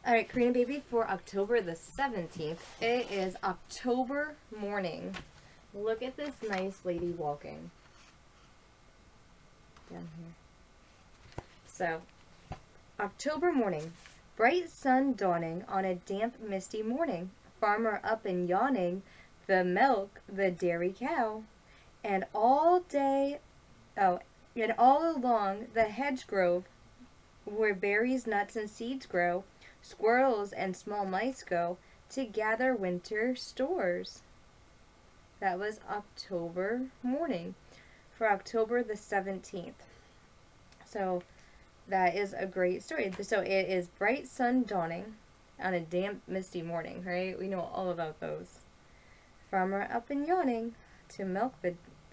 All right, Karina baby, for October the 17th, it is October morning. Look at this nice lady walking down here. So, October morning, bright sun dawning on a damp, misty morning. Farmer up and yawning, the milk, the dairy cow, and all day, oh, and all along the hedge grove, where berries, nuts, and seeds grow, squirrels and small mice go to gather winter stores. That was October morning for October the 17th. So that is a great story. So it is bright sun dawning on a damp, misty morning, right? We know all about those. Farmer up and yawning to milk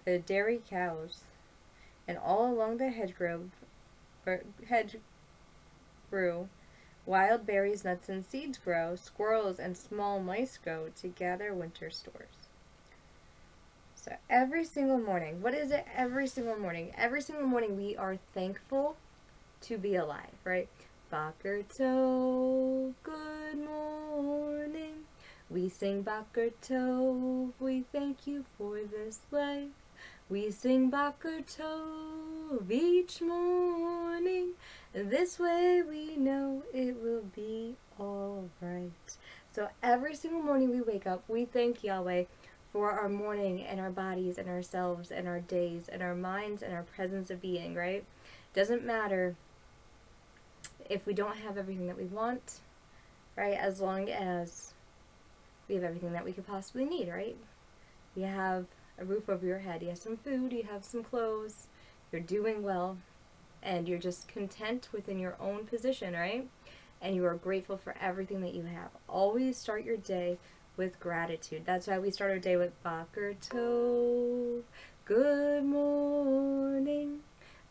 the dairy cows. And all along the hedge grew, wild berries, nuts, and seeds grow, squirrels and small mice go to gather winter stores. So every single morning, what is it every single morning? Every single morning we are thankful to be alive, right? Boker Tov, good morning. We sing Boker Tov, we thank you for this life. We sing Boker Tov each morning. This way we know it will be all right. So every single morning we wake up, we thank Yahweh for our morning and our bodies and ourselves and our days and our minds and our presence of being, right? Doesn't matter if we don't have everything that we want, right? As long as we have everything that we could possibly need, right? You have a roof over your head, you have some food, you have some clothes, you're doing well, and you're just content within your own position, right? And you are grateful for everything that you have. Always start your day with gratitude. That's why we start our day with Boker Tov, good morning.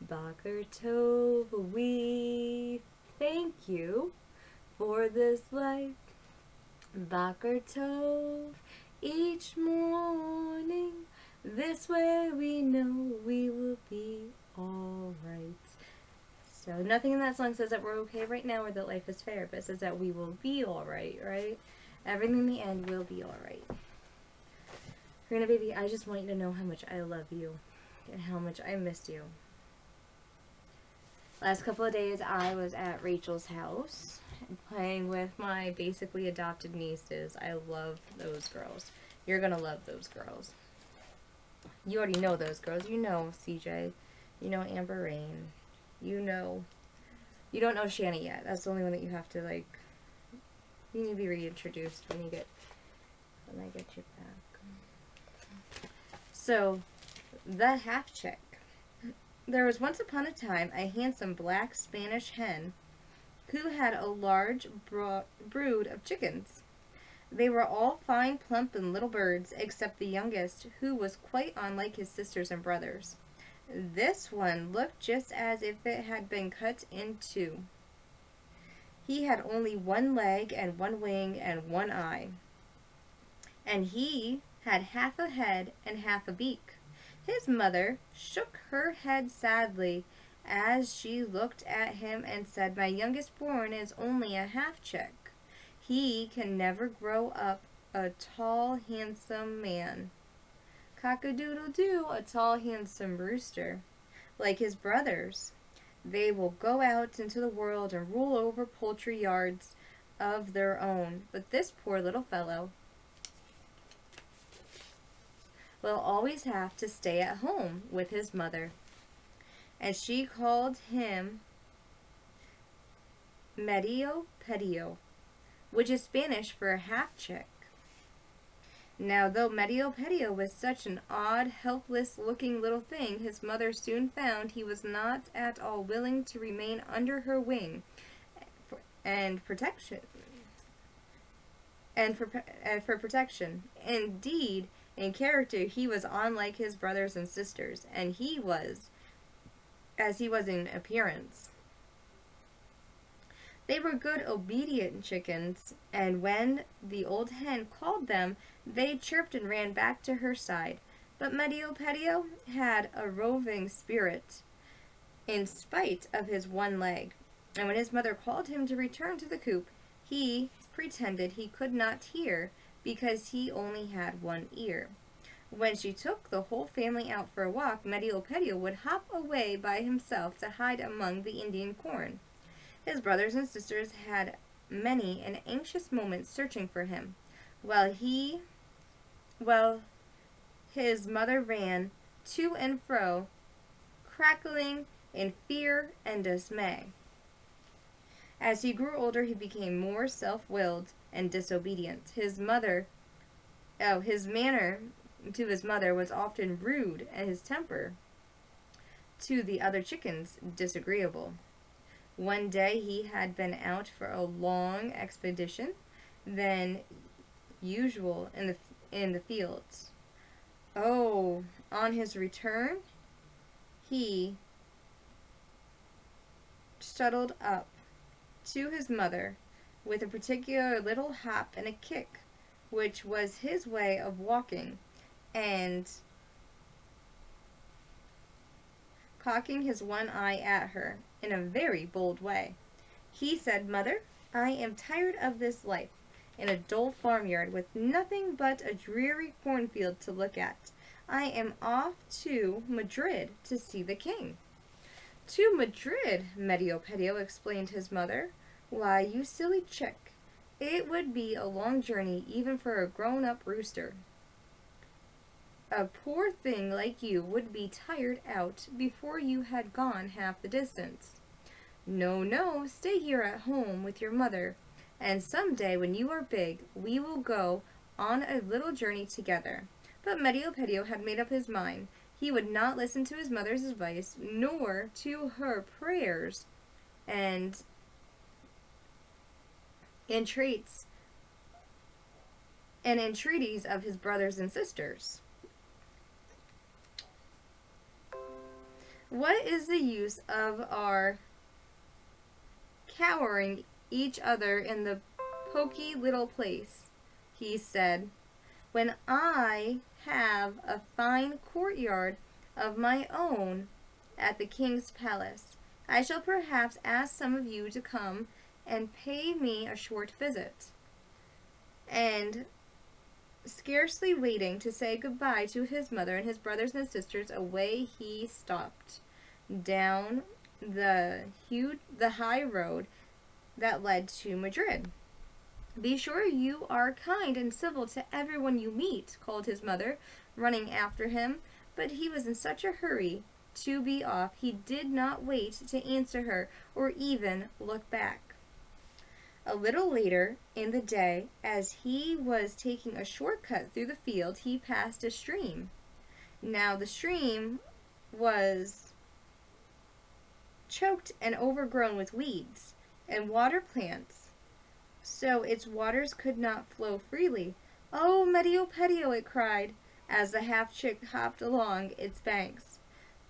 Boker Tov, we thank you for this life. Boker Tov, each morning. This way we know we will be all right. So nothing in that song says that we're okay right now or that life is fair, but it says that we will be all right, right? Everything in the end will be all right. Karina baby, I just want you to know how much I love you and how much I miss you. Last couple of days I was at Rachel's house playing with my basically adopted nieces. I love those girls. You're gonna love those girls. You already know those girls. You know CJ. You know Amber Rain. You know. You don't know Shani yet. That's the only one that you have to, like, you need to be reintroduced when I get you back. So, the half chick. There was once upon a time a handsome black Spanish hen who had a large brood of chickens. They were all fine, plump, and little birds, except the youngest, who was quite unlike his sisters and brothers. This one looked just as if it had been cut in two. He had only one leg and one wing and one eye. And he had half a head and half a beak. His mother shook her head sadly as she looked at him and said, "My youngest born is only a half chick. He can never grow up a tall, handsome man. Cock-a-doodle-doo, a tall, handsome rooster. Like his brothers, they will go out into the world and rule over poultry yards of their own. But this poor little fellow will always have to stay at home with his mother." And she called him Medio Pedio, which is Spanish for a half chick. Now, though Medio Pedio was such an odd, helpless-looking little thing, his mother soon found he was not at all willing to remain under her wing and protection. For protection. Indeed, in character, he was unlike his brothers and sisters, and he was as he was in appearance. They were good, obedient chickens, and when the old hen called them, they chirped and ran back to her side. But Medio Pedio had a roving spirit, in spite of his one leg, and when his mother called him to return to the coop, He pretended he could not hear because he only had one ear. When she took the whole family out for a walk, Medio Pedio would hop away by himself to hide among the Indian corn. His brothers and sisters had many and anxious moments searching for him, while his mother ran to and fro, crackling in fear and dismay. As he grew older, he became more self-willed and disobedient. His manner to his mother was often rude, and his temper to the other chickens disagreeable. One day he had been out for a long expedition than usual in the fields. Oh, on his return, he shuttled up to his mother with a particular little hop and a kick, which was his way of walking, and cocking his one eye at her in a very bold way. He said, "Mother, I am tired of this life in a dull farmyard with nothing but a dreary cornfield to look at. I am off to Madrid to see the king." "To Madrid," Medio Pedio explained his mother. "Why, you silly chick, it would be a long journey even for a grown-up rooster. A poor thing like you would be tired out before you had gone half the distance. No, no, stay here at home with your mother, and some day when you are big, we will go on a little journey together." But Medio Pedio had made up his mind. He would not listen to his mother's advice, nor to her prayers and entreaties of his brothers and sisters. "What is the use of our cowering each other in the poky little place," he said, "when I have a fine courtyard of my own at the king's palace? I shall perhaps ask some of you to come and pay me a short visit." And scarcely waiting to say goodbye to his mother and his brothers and sisters, away he stopped down the high road that led to Madrid. "Be sure you are kind and civil to everyone you meet," called his mother, running after him. But he was in such a hurry to be off, he did not wait to answer her or even look back. A little later in the day, as he was taking a short cut through the field, he passed a stream. Now the stream was choked and overgrown with weeds and water plants, so its waters could not flow freely. "Oh, Medio Pedio," it cried, as the half-chick hopped along its banks,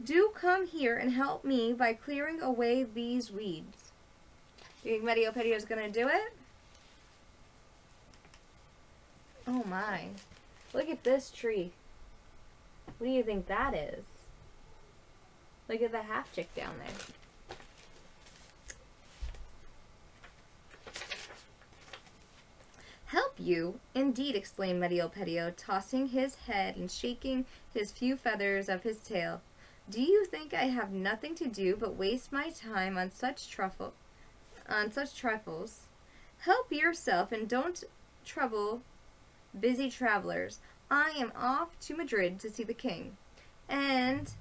"do come here and help me by clearing away these weeds." You think Medio Pedio is going to do it? Oh my. Look at this tree. What do you think that is? Look at the half-chick down there. "Help you? Indeed," exclaimed Medio Pedio, tossing his head and shaking his few feathers of his tail. "Do you think I have nothing to do but waste my time on such trifles? Help yourself and don't trouble busy travelers. I am off to Madrid to see the king." And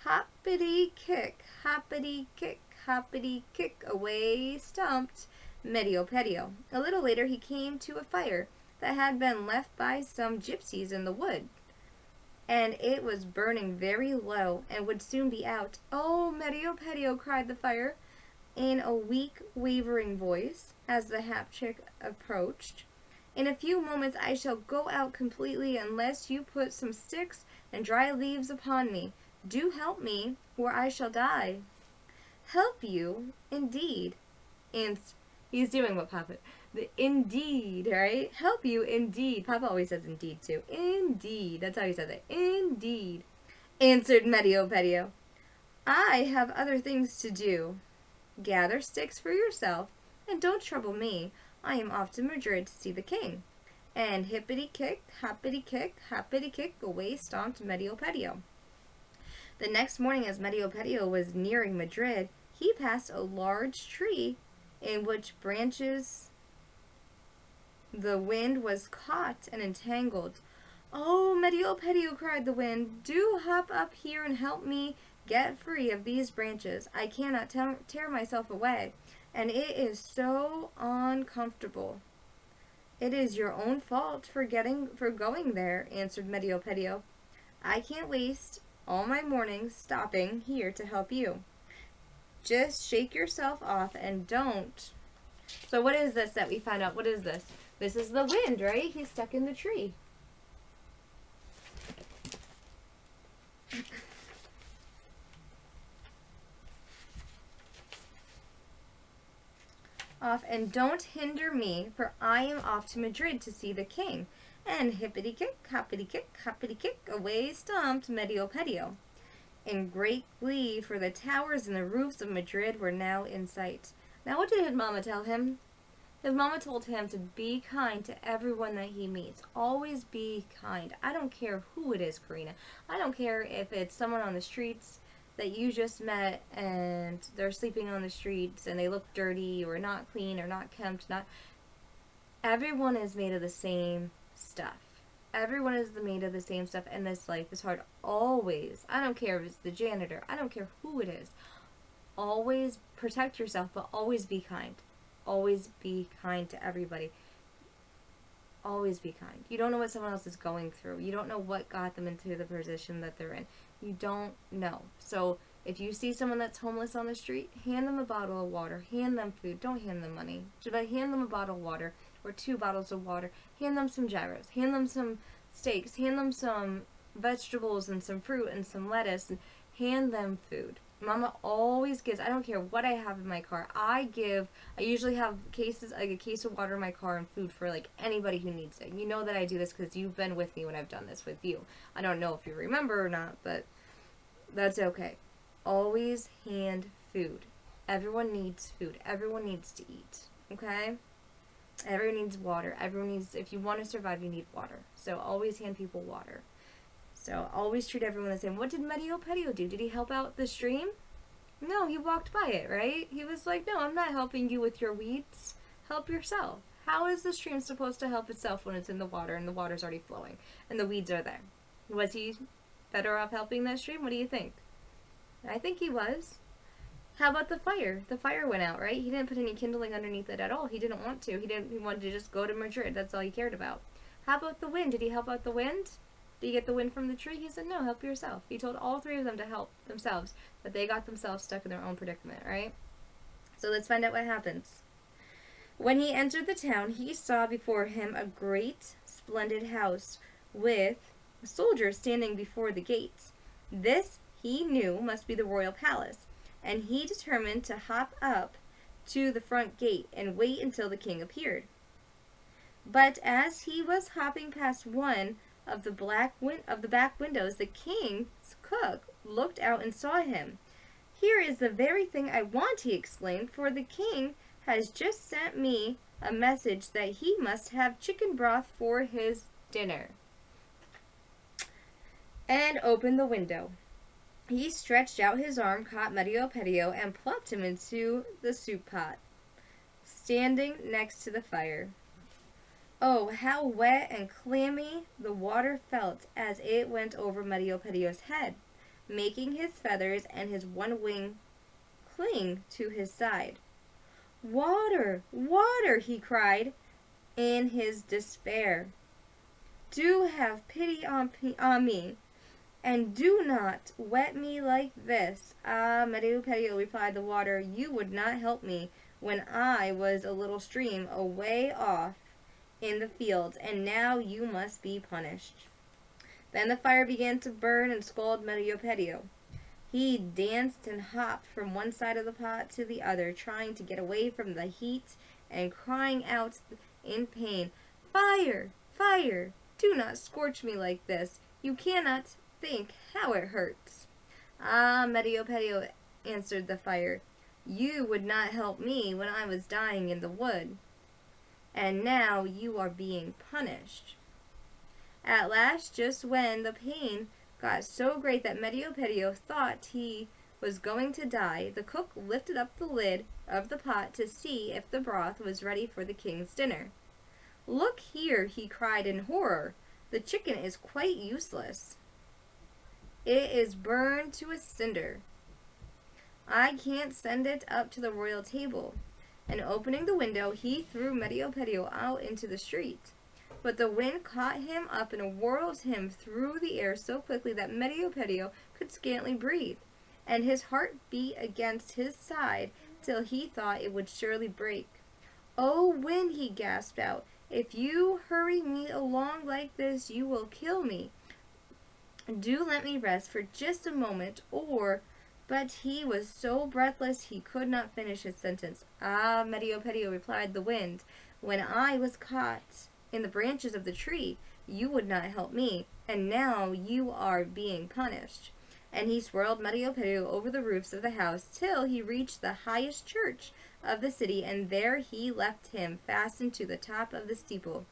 hoppity kick, hoppity kick, hoppity kick, away stumped Medio Pedio. A little later he came to a fire that had been left by some gypsies in the wood, and it was burning very low and would soon be out. "Oh, Medio Pedio," cried the fire, in a weak, wavering voice, as the half-chick approached, "in a few moments I shall go out completely unless you put some sticks and dry leaves upon me. Do help me, or I shall die." "Help you, indeed." And he's doing what Papa, the indeed, right? "Help you, indeed." Papa always says indeed, too. "Indeed." That's how he says it. "Indeed," answered Medio Pedio. "I have other things to do. Gather sticks for yourself and don't trouble me. I am off to Madrid to see the king." And hippity-kick, hoppity-kick, hoppity-kick, away stomped Medio-Pedio. The next morning, as Medio-Pedio was nearing Madrid, he passed a large tree in which branches the wind was caught and entangled. "Oh, Medio-Pedio," cried the wind, "do hop up here and help me get free of these branches. I cannot tear myself away, and it is so uncomfortable." "It is your own fault for going there," answered Medio-Pedio. "I can't waste all my morning stopping here to help you. Just shake yourself off and don't." So what is this that we found out? What is this? This is the wind, right? He's stuck in the tree. "Off and don't hinder me, for I am off to Madrid to see the king." And hippity-kick, hoppity-kick, hoppity-kick, away stomped Medio-Pedio in great glee, for the towers and the roofs of Madrid were now in sight. Now what did his mama tell him? His mama told him to be kind to everyone that he meets. Always be kind. I don't care who it is, Karina. I don't care if it's someone on the streets that you just met and they're sleeping on the streets and they look dirty or not clean or not kempt. Everyone is made of the same stuff. Everyone is made of the same stuff, and this life is hard. Always. I don't care if it's the janitor. I don't care who it is. Always protect yourself, but always be kind. Always be kind to everybody. Always be kind. You don't know what someone else is going through. You don't know what got them into the position that they're in. You don't know. So if you see someone that's homeless on the street, hand them a bottle of water. Hand them food. Don't hand them money. But hand them a bottle of water or 2 bottles of water. Hand them some gyros. Hand them some steaks. Hand them some vegetables and some fruit and some lettuce. And hand them food. Mama always gives. I don't care what I have in my car. I usually have a case of water in my car and food for like anybody who needs it. You know that I do this because you've been with me when I've done this with you. I don't know if you remember or not, but that's okay. Always hand food. Everyone needs food. Everyone needs to eat. Okay? Everyone needs water. If you want to survive, you need water. So always hand people water. So always treat everyone the same. What did Medio-Pedio do? Did he help out the stream? No, he walked by it, right? He was like, "No, I'm not helping you with your weeds. Help yourself." How is the stream supposed to help itself when it's in the water and the water's already flowing and the weeds are there? Was he better off helping that stream? What do you think? I think he was. How about the fire? The fire went out, right? He didn't put any kindling underneath it at all. He didn't want to. He wanted to just go to Madrid. That's all he cared about. How about the wind? Did he help out the wind? Did you get the wind from the tree? He said, "No, help yourself." He told all 3 of them to help themselves, but they got themselves stuck in their own predicament, right? So let's find out what happens. When he entered the town, he saw before him a great, splendid house with soldiers standing before the gates. This, he knew, must be the royal palace, and he determined to hop up to the front gate and wait until the king appeared. But as he was hopping past one of the back windows, the king's cook looked out and saw him. "Here is the very thing I want," he exclaimed, "for the king has just sent me a message that he must have chicken broth for his dinner." And opened the window. He stretched out his arm, caught Medio-Pedio, and plopped him into the soup pot, standing next to the fire. Oh, how wet and clammy the water felt as it went over Medio-Pedio's head, making his feathers and his one wing cling to his side. "Water! Water!" he cried in his despair. "Do have pity on me, and do not wet me like this." "Ah, Medio-Pedio," replied the water, "you would not help me when I was a little stream away off in the fields, and now you must be punished." Then the fire began to burn and scald Medio-Pedio. He danced and hopped from one side of the pot to the other, trying to get away from the heat and crying out in pain, "Fire! Fire! Do not scorch me like this. You cannot think how it hurts." "Ah, Medio-Pedio," answered the fire, You would not help me when I was dying in the wood, and now you are being punished. At last, just when the pain got so great that Medio Pedio thought he was going to die, the cook lifted up the lid of the pot to see if the broth was ready for the king's dinner. Look here, he cried in horror. The chicken is quite useless. It is burned to a cinder. I can't send it up to the royal table. And opening the window, he threw Medio Pedio out into the street. But the wind caught him up and whirled him through the air so quickly that Medio Pedio could scantily breathe, and his heart beat against his side till he thought it would surely break. Oh, wind, he gasped out, if you hurry me along like this, you will kill me. Do let me rest for just a moment, or... But he was so breathless he could not finish his sentence. Ah, Medio Pedio, replied the wind, when I was caught in the branches of the tree, you would not help me, and now you are being punished. And he swirled Medio Pedio over the roofs of the house till he reached the highest church of the city, and there he left him fastened to the top of the steeple.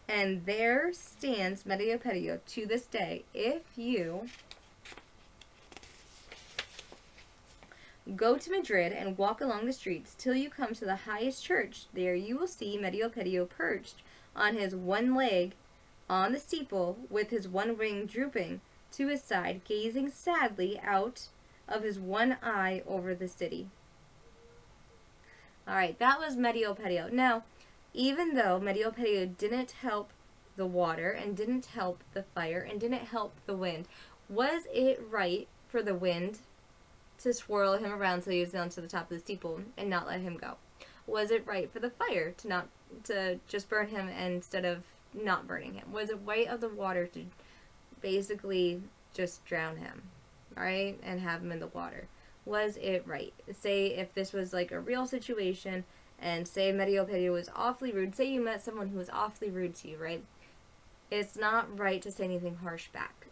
And there stands Medio Pedio to this day. If you go to Madrid and walk along the streets till you come to the highest church, there you will see Medio Pedio perched on his one leg on the steeple, with his one wing drooping to his side, gazing sadly out of his one eye over the city. Alright, that was Medio Pedio. Now, even though Medio Pedio didn't help the water, and didn't help the fire, and didn't help the wind, was it right for the wind to swirl him around till he was down to the top of the steeple and not let him go? Was it right for the fire to just burn him instead of not burning him? Was it right of the water to basically just drown him, right, and have him in the water? Was it right? Say if this was like a real situation, and say Medio Pedio was awfully rude. Say you met someone who was awfully rude to you, right? It's not right to say anything harsh back.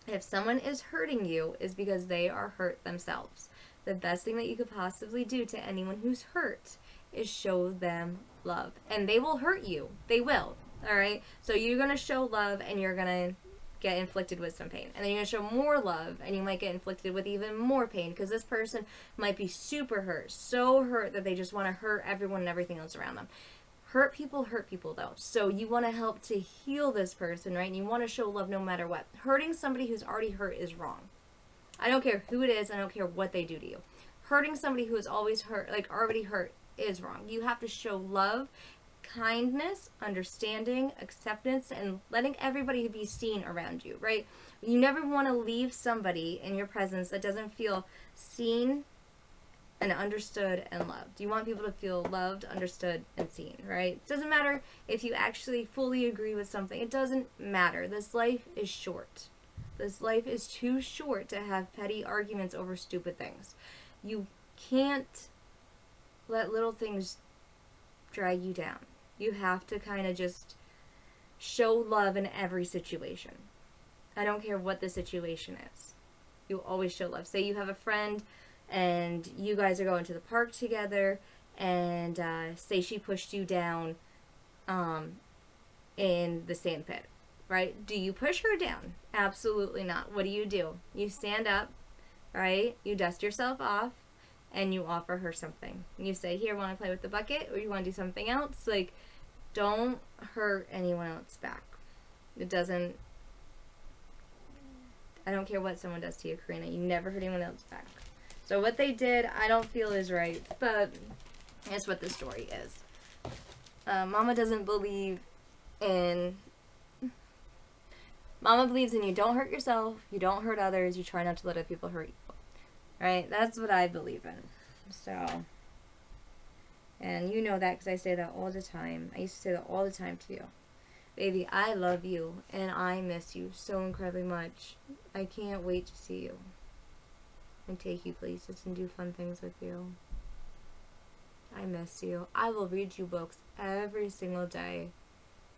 If someone is hurting you, is because they are hurt themselves. The best thing that you could possibly do to anyone who's hurt is show them love. And they will hurt you. They will. Alright? So you're going to show love, and you're going to get inflicted with some pain. And then you're going to show more love, and you might get inflicted with even more pain, because this person might be super hurt. So hurt that they just want to hurt everyone and everything else around them. Hurt people though. So you want to help to heal this person, right? And you want to show love no matter what. Hurting somebody who's already hurt is wrong. I don't care who it is. I don't care what they do to you. Hurting somebody who is always hurt, like already hurt, is wrong. You have to show love, kindness, understanding, acceptance, and letting everybody be seen around you, right? You never want to leave somebody in your presence that doesn't feel seen and understood and loved. You want people to feel loved, understood, and seen, right? It doesn't matter if you actually fully agree with something. It doesn't matter. This life is short. This life is too short to have petty arguments over stupid things. You can't let little things drag you down. You have to kind of just show love in every situation. I don't care what the situation is. You always show love. Say you have a friend and you guys are going to the park together, and say she pushed you down in the sand pit, right? Do you push her down? Absolutely not. What do? You stand up, right? You dust yourself off, and you offer her something. You say, here, want to play with the bucket, or you want to do something else? Like, don't hurt anyone else back. It doesn't... I don't care what someone does to you, Karina. You never hurt anyone else back. So what they did, I don't feel is right, but it's what the story is. Mama doesn't believe in... Mama believes in you don't hurt yourself, you don't hurt others, you try not to let other people hurt you. Right? That's what I believe in. So, and you know that because I say that all the time. I used to say that all the time to you. Baby, I love you, and I miss you so incredibly much. I can't wait to see you and take you places and do fun things with you. I miss you. I will read you books every single day.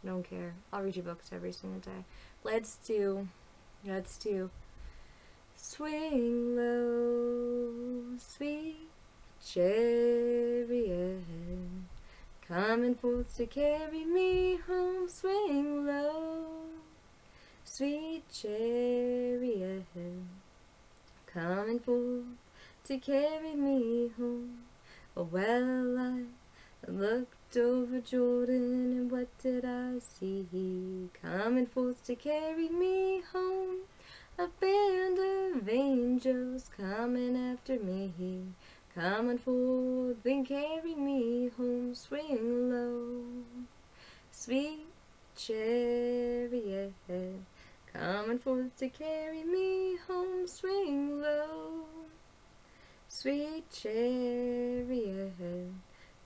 I don't care. I'll read you books every single day. Let's do Swing Low, Sweet chariot, coming forth to carry me home, swing low. Sweet chariot, coming forth to carry me home. Well, I looked over Jordan, and what did I see? Coming forth to carry me home, a band of angels coming after me. Coming forth and carry me home, swing low. Sweet chariot, coming forth to carry me home, swing low. Sweet chariot,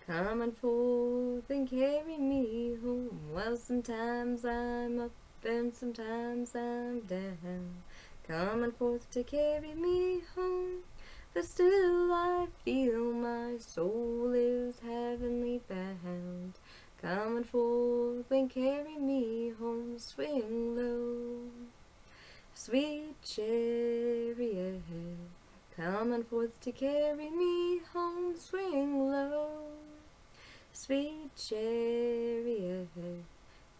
coming forth and carry me home. Well, sometimes I'm up and sometimes I'm down, coming forth to carry me home. But still I feel my soul is heavenly bound, coming forth and carry me home, swing low. Sweet chariot, coming forth to carry me home, swing low. Sweet chariot,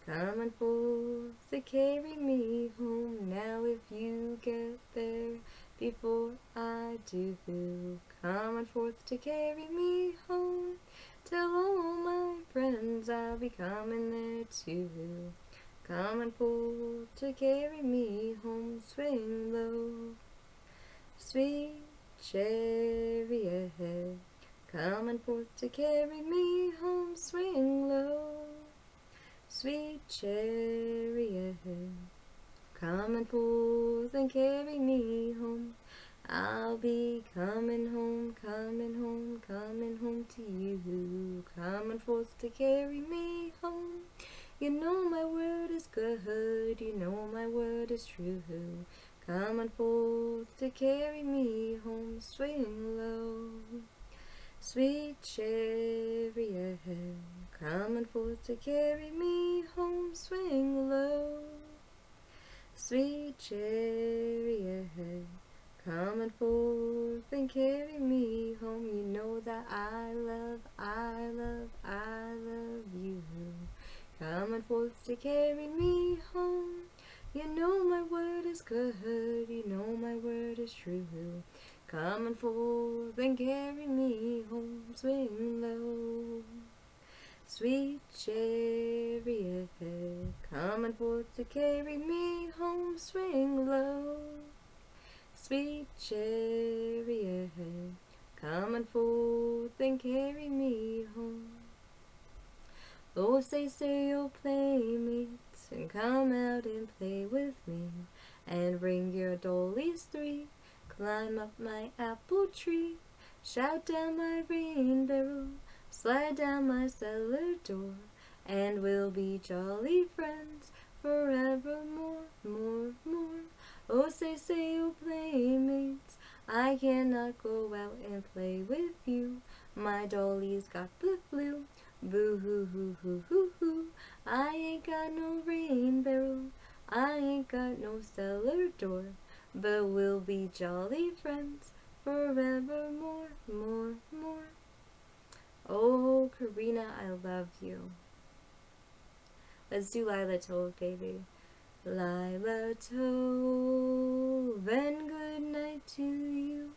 coming forth to carry me home. Now if you get there before I do, coming forth to carry me home. Tell all my friends I'll be coming there too, coming forth to carry me home, swing low. Sweet chariot, coming forth to carry me home, swing low. Sweet chariot, coming forth and carry me home. I'll be coming home, coming home, coming home to you, coming forth to carry me home. You know my word is good, you know my word is true, coming forth to carry me home, swing low. Sweet chariot, coming forth to carry me home, swing low. Sweet chariot, coming forth and carry me home. You know that I love you, coming forth to carry me home. You know my word is good, you know my word is true, coming forth and carry me home, swing low. Sweet chariot, coming forth to carry me home, swing low. Sweet chariot, coming forth and carry me home. Oh, say your playmates, and come out and play with me, and bring your dollies three, climb up my apple tree, shout down my rain barrel, slide down my cellar door, and we'll be jolly friends forevermore, more. Oh, say your playmates, I cannot go out and play with you, my dolly's got the flu. Boo hoo hoo hoo hoo hoo, I ain't got no rain barrel, I ain't got no cellar door, but we'll be jolly friends forevermore, more. Oh, Karina, I love you. Let's do Lila Tove, baby. Lila Tove, and good night to you.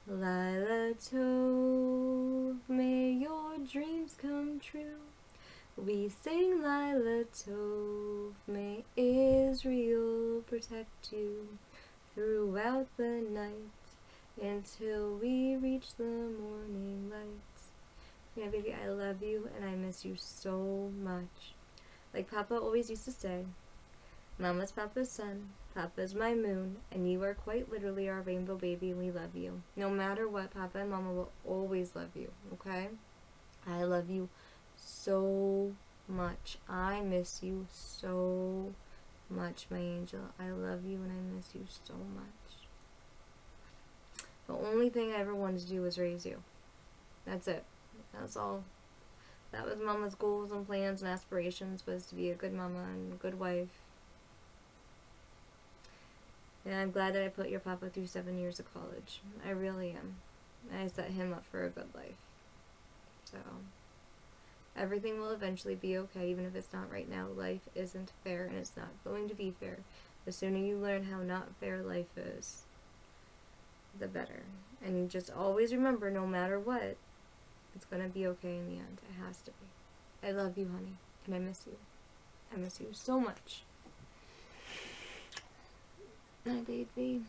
Lila Tove, may your dreams come true. We sing Lila Tove, may Israel protect you throughout the night until we reach the morning light. Yeah, baby, I love you and I miss you so much. Like Papa always used to say, Mama's Papa's sun, Papa's my moon, and you are quite literally our rainbow baby, and we love you. No matter what, Papa and Mama will always love you, okay? I love you so much. I miss you so much, my angel. I love you and I miss you so much. The only thing I ever wanted to do was raise you. That's it. That's all. That was Mama's goals and plans and aspirations, was to be a good mama and a good wife. And I'm glad that I put your Papa through 7 years of college. I really am. And I set him up for a good life. So, everything will eventually be okay, even if it's not right now. Life isn't fair, and it's not going to be fair. The sooner you learn how not fair life is, the better. And you just always remember, no matter what, it's going to be okay in the end. It has to be. I love you, honey, and I miss you. I miss you so much. My baby.